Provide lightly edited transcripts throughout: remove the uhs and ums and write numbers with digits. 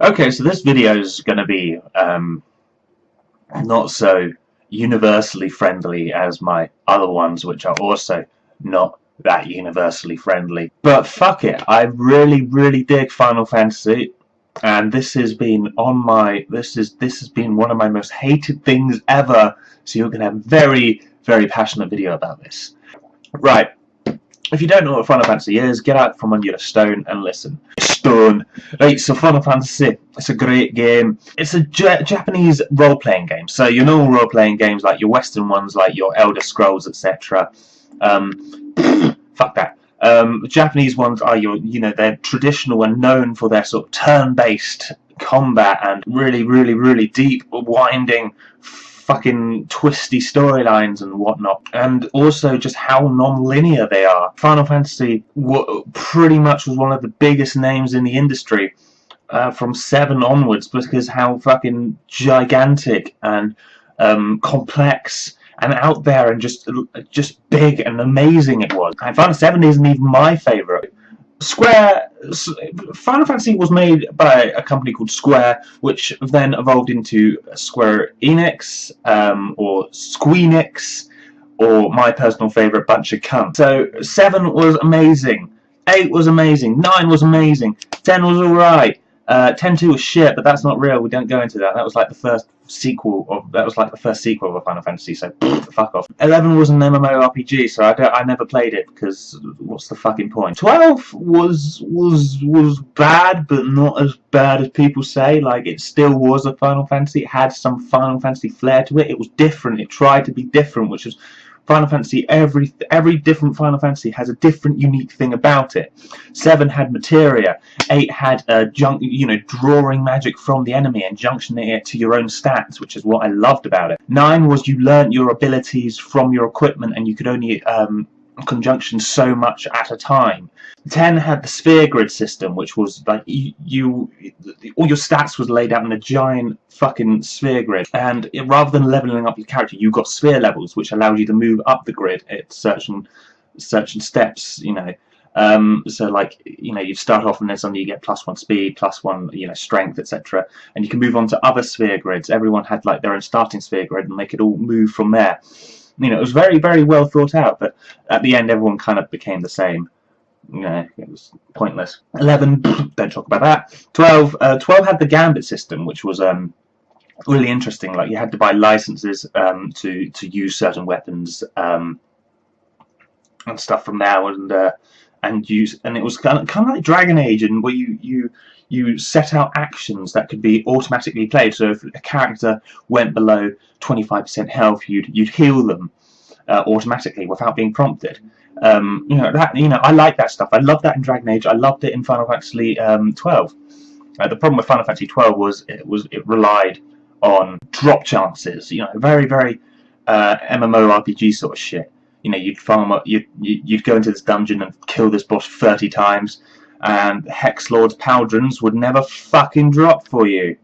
Okay, so this video is going to be not so universally friendly as my other ones, which are also not that universally friendly. But fuck it, I really dig Final Fantasy, and this has been on my this has been one of my most hated things ever. So you're going to have a very passionate video about this. Right. If you don't know what Final Fantasy is, get out from under your stone and listen. Stone. Right, so Final Fantasy, it's a great game. It's a Japanese role-playing game. So your normal role-playing games, like your Western ones, like your Elder Scrolls, etc. Fuck that. Japanese ones are they're traditional and known for their sort of turn-based combat and really deep, winding, fucking twisty storylines and whatnot, and also just how non-linear they are. Final Fantasy pretty much was one of the biggest names in the industry from 7 onwards, because how fucking gigantic and complex and out there and just big and amazing it was. And Final 7 isn't even my favourite. Final Fantasy was made by a company called Square, which then evolved into Square Enix, or Squeenix, or my personal favourite, bunch of cunts. So 7 was amazing, 8 was amazing, 9 was amazing, 10 was alright, 10-2 was shit, but that's not real, we don't go into that. That was like the first sequel of a Final Fantasy, so fuck off. 11 was an MMORPG, so I never played it because what's the fucking point? 12 was bad, but not as bad as people say. Like, it still was a Final Fantasy. It had some Final Fantasy flair to it. It was different. It tried to be different, which is Final Fantasy. Every different Final Fantasy has a different, unique thing about it. 7 had materia. 8 had drawing magic from the enemy and junctioning it to your own stats, which is what I loved about it. 9 was you learnt your abilities from your equipment, and you could only conjunction so much at a time. 10 had the sphere grid system, which was like all your stats was laid out in a giant fucking sphere grid, and rather than leveling up your character, you got sphere levels, which allowed you to move up the grid at certain steps. So like you start off and then suddenly you get +1 speed, +1 strength, etc., and you can move on to other sphere grids. Everyone had like their own starting sphere grid, and they could all move from there. It was very well thought out, but at the end everyone kind of became the same. It was pointless. 11, don't talk about that. 12 had the gambit system, which was really interesting. Like, you had to buy licenses to use certain weapons and stuff from there, and it was kind of like Dragon Age, and where you set out actions that could be automatically played. So if a character went below 25% health, you'd heal them automatically without being prompted. I like that stuff. I loved that in Dragon Age. I loved it in Final Fantasy 12. The problem with Final Fantasy 12 was it relied on drop chances. Very MMORPG sort of shit. You'd farm up. You'd go into this dungeon and kill this boss 30 times. And Hex Lord's Pauldrons would never fucking drop for you.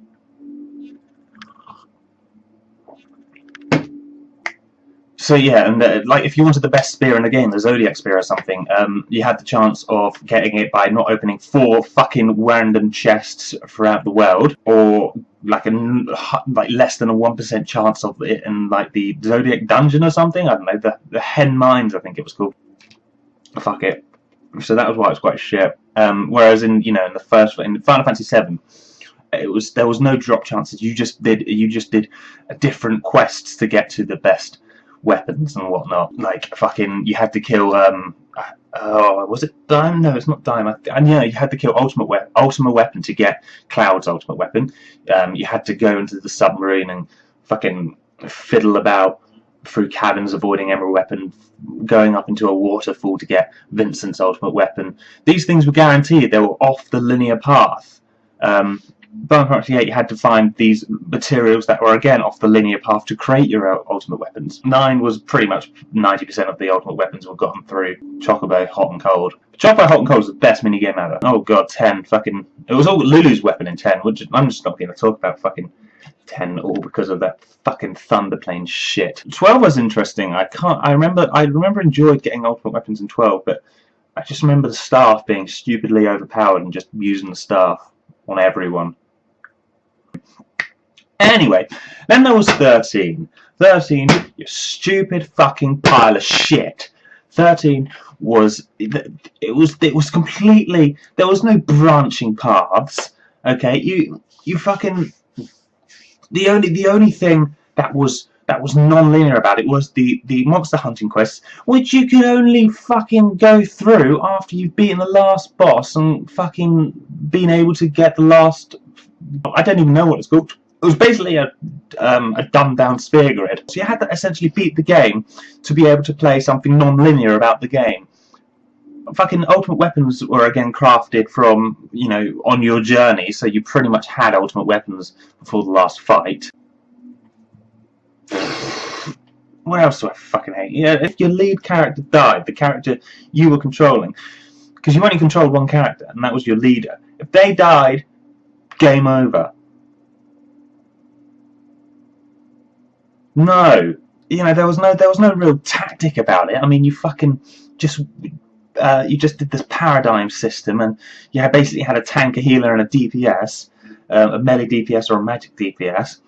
So yeah, and like, if you wanted the best spear in the game, the Zodiac Spear or something, you had the chance of getting it by not opening 4 fucking random chests throughout the world, or like less than a 1% chance of it in like the Zodiac Dungeon or something. I don't know, the Hen Mines, I think it was called. Fuck it. So that was why it was quite shit. Whereas in Final Fantasy 7, there was no drop chances. You just did different quests to get to the best weapons and whatnot. Like, fucking, you had to kill was it Dime? No, it's not Dime. You had to kill Ultimate Weapon to get Cloud's Ultimate Weapon. You had to go into the submarine and fucking fiddle about through cabins avoiding Emerald Weapon, going up into a waterfall to get Vincent's Ultimate Weapon. These things were guaranteed. They were off the linear path. Final Fantasy 8, you had to find these materials that were again off the linear path to create your ultimate weapons. 9 was pretty much 90% of the ultimate weapons were gotten through Chocobo Hot and Cold. Chocobo Hot and Cold was the best minigame ever. Oh god, 10 fucking... It was all Lulu's weapon in 10, which I'm just not going to talk about fucking 10 all because of that fucking Thunderplane shit. 12 was interesting. I remember enjoyed getting ultimate weapons in 12, but I just remember the staff being stupidly overpowered and just using the staff on everyone. Anyway, then there was 13. 13, you stupid fucking pile of shit. 13 was it was completely, there was no branching paths. Okay, you fucking, the only thing that was non-linear about it was the monster hunting quests, which you could only fucking go through after you've beaten the last boss and fucking been able to get the last, I don't even know what it's called. It was basically a dumbed down spear grid. So you had to essentially beat the game to be able to play something non-linear about the game. Fucking ultimate weapons were again crafted from, you know, on your journey, so you pretty much had ultimate weapons before the last fight. What else do I fucking hate? Yeah, if your lead character died, the character you were controlling, because you only controlled one character, and that was your leader. If they died, game over. No, you know, there was no real tactic about it. I mean, you fucking just you just did this paradigm system, and you basically had a tank, a healer, and a DPS, a melee DPS or a magic DPS,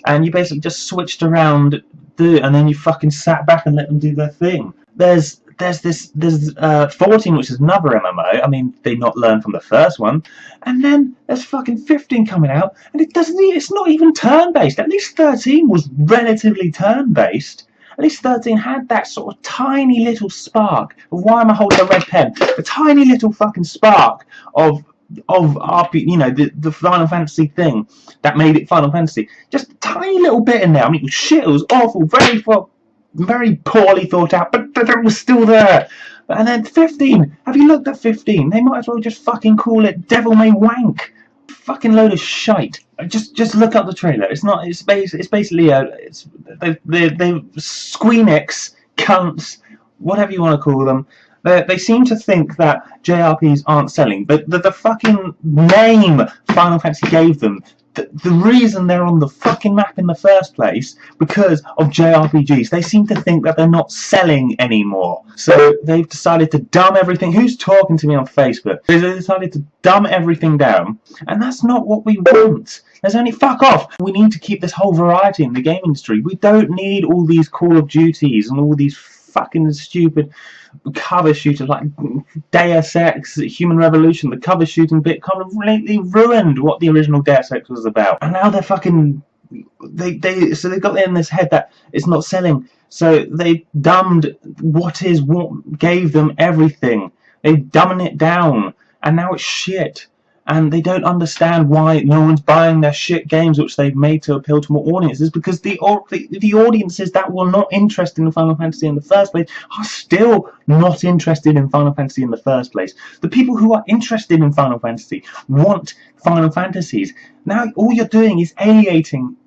and you basically just switched around, and then you fucking sat back and let them do their thing. There's 14, which is another MMO. I mean, they not learned from the first one, and then there's fucking 15 coming out, and it's not even turn-based. At least 13 was relatively turn-based. At least 13 had that sort of tiny little spark of, why am I holding a red pen? The tiny little fucking spark of RP, you know, the Final Fantasy thing that made it Final Fantasy. Just a tiny little bit in there. I mean, it was shit. It was awful. Very poorly thought out, but it was still there. And then 15. Have you looked at 15? They might as well just fucking call it Devil May Wank. Fucking load of shite. Just look up the trailer. It's not. It's basically they Squeenix cunts, whatever you want to call them. They seem to think that JRPGs aren't selling, but the fucking name Final Fantasy gave them, the reason they're on the fucking map in the first place, because of JRPGs. They seem to think that they're not selling anymore. So they've decided to dumb everything. Who's talking to me on Facebook? They decided to dumb everything down, and that's not what we want. There's only, fuck off. We need to keep this whole variety in the game industry. We don't need all these Call of Duties and all these fucking stupid cover shooters like Deus Ex, Human Revolution. The cover shooting bit kind of completely ruined what the original Deus Ex was about. And now they're fucking, they got in this head that it's not selling. So they dumbed what gave them everything. They've dumbed it down, and now it's shit. And they don't understand why no one's buying their shit games which they've made to appeal to more audiences, because the audiences that were not interested in Final Fantasy in the first place are still not interested in Final Fantasy in the first place. The people who are interested in Final Fantasy want Final Fantasies. Now all you're doing is alienating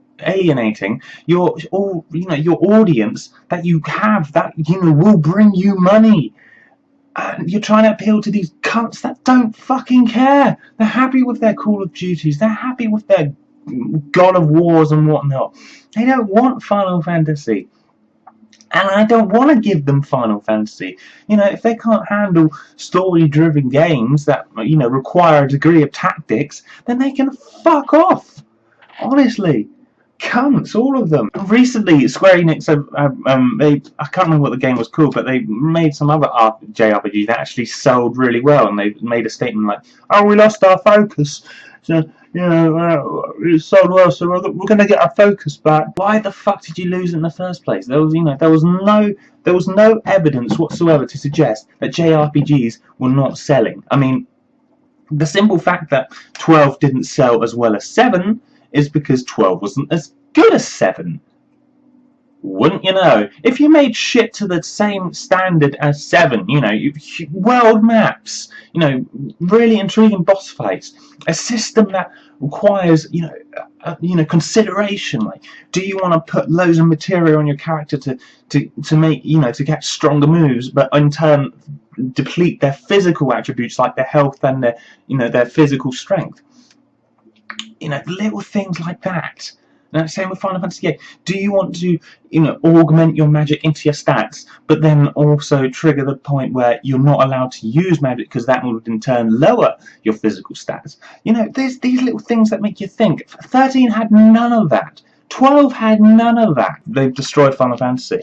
your audience that you have, that will bring you money. And you're trying to appeal to these cunts that don't fucking care. They're happy with their Call of Duties. They're happy with their God of Wars and whatnot. They don't want Final Fantasy. And I don't want to give them Final Fantasy. You know, if they can't handle story-driven games that, require a degree of tactics, then they can fuck off. Honestly. Cunts, all of them. Recently, Square Enix, I can't remember what the game was called, but they made some other JRPG that actually sold really well, and they made a statement like, "Oh, we lost our focus. So, it sold well, so we're going to get our focus back." Why the fuck did you lose it in the first place? There was no evidence whatsoever to suggest that JRPGs were not selling. I mean, the simple fact that 12 didn't sell as well as 7 is because 12 wasn't as good as 7. Wouldn't you know? If you made shit to the same standard as 7, world maps, really intriguing boss fights, a system that requires, consideration, like, do you want to put loads of material on your character to make, to get stronger moves, but in turn deplete their physical attributes like their health and their physical strength? Little things like that. Now, same with Final Fantasy VIII. Do you want to, augment your magic into your stats, but then also trigger the point where you're not allowed to use magic because that would in turn lower your physical stats? There's these little things that make you think. 13 had none of that. 12 had none of that. They've destroyed Final Fantasy,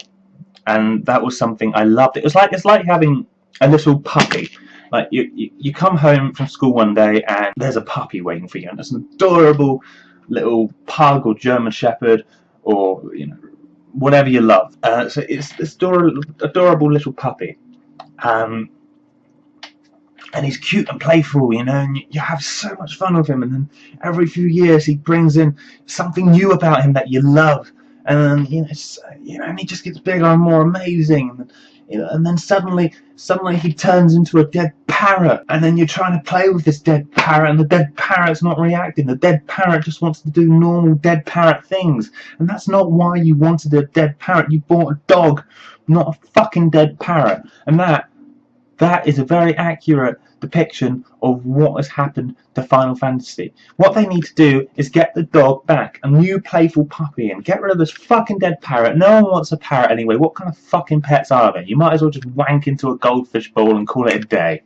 and that was something I loved. It's like having a little puppy. Like you come home from school one day and there's a puppy waiting for you, and it's an adorable little pug or German Shepherd or whatever you love. So it's this adorable little puppy, and he's cute and playful, and you have so much fun with him. And then every few years he brings in something new about him that you love, and and he just gets bigger and more amazing. And then suddenly he turns into a dead parrot, and then you're trying to play with this dead parrot, and the dead parrot's not reacting. The dead parrot just wants to do normal dead parrot things, and that's not why you wanted a dead parrot. You bought a dog, not a fucking dead parrot. And that is a very accurate depiction of what has happened to Final Fantasy. What they need to do is get the dog back, a new playful puppy, and get rid of this fucking dead parrot. No one wants a parrot anyway. What kind of fucking pets are they? You might as well just wank into a goldfish bowl and call it a day.